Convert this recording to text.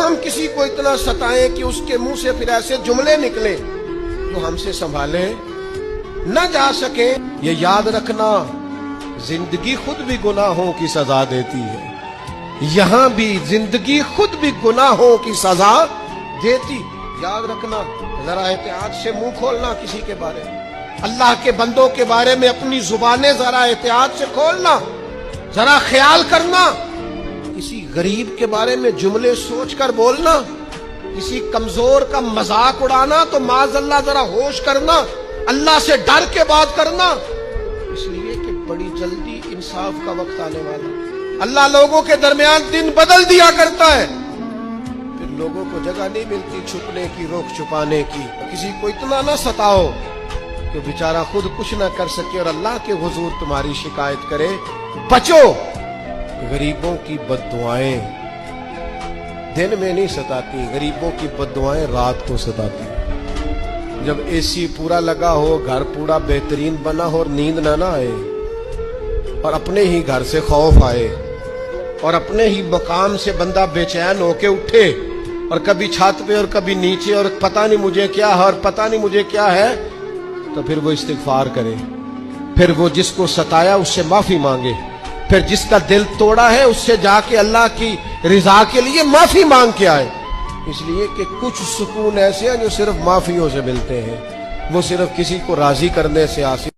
ہم کسی کو اتنا ستائیں کہ اس کے منہ سے پھر ایسے جملے نکلے جو ہم سے سنبھالے نہ جا سکے. یہ یاد رکھنا زندگی خود بھی گناہوں کی سزا دیتی ہے. یہاں بھی زندگی خود بھی گناہوں کی سزا دیتی. یاد رکھنا, ذرا احتیاط سے منہ کھولنا کسی کے بارے میں. اللہ کے بندوں کے بارے میں اپنی زبانیں ذرا احتیاط سے کھولنا, ذرا خیال کرنا. کسی غریب کے بارے میں جملے سوچ کر بولنا, کسی کمزور کا مذاق اڑانا تو معاذ اللہ ذرا ہوش کرنا, اللہ سے ڈر کے بات کرنا. اس لیے کہ بڑی جلدی انصاف کا وقت آنے والا. اللہ لوگوں کے درمیان دن بدل دیا کرتا ہے, پھر لوگوں کو جگہ نہیں ملتی چھپنے کی, روک چھپانے کی. کسی کو اتنا نہ ستاؤ کہ بیچارہ خود کچھ نہ کر سکے اور اللہ کے حضور تمہاری شکایت کرے. بچو, غریبوں کی بد دعائیں دن میں نہیں ستاتی, غریبوں کی بد دعائیں رات کو ستاتی. جب اے سی پورا لگا ہو, گھر پورا بہترین بنا ہو اور نیند نہ آئے, اور اپنے ہی گھر سے خوف آئے, اور اپنے ہی مقام سے بندہ بے چین ہو کے اٹھے, اور کبھی چھت پہ اور کبھی نیچے, اور پتہ نہیں مجھے کیا ہے اور پتہ نہیں مجھے کیا ہے, تو پھر وہ استغفار کرے. پھر وہ جس کو ستایا اس سے معافی مانگے. پھر جس کا دل توڑا ہے اس سے جا کے اللہ کی رضا کے لیے معافی مانگ کے آئے. اس لیے کہ کچھ سکون ایسے ہیں جو صرف معافیوں سے ملتے ہیں, وہ صرف کسی کو راضی کرنے سے حاصل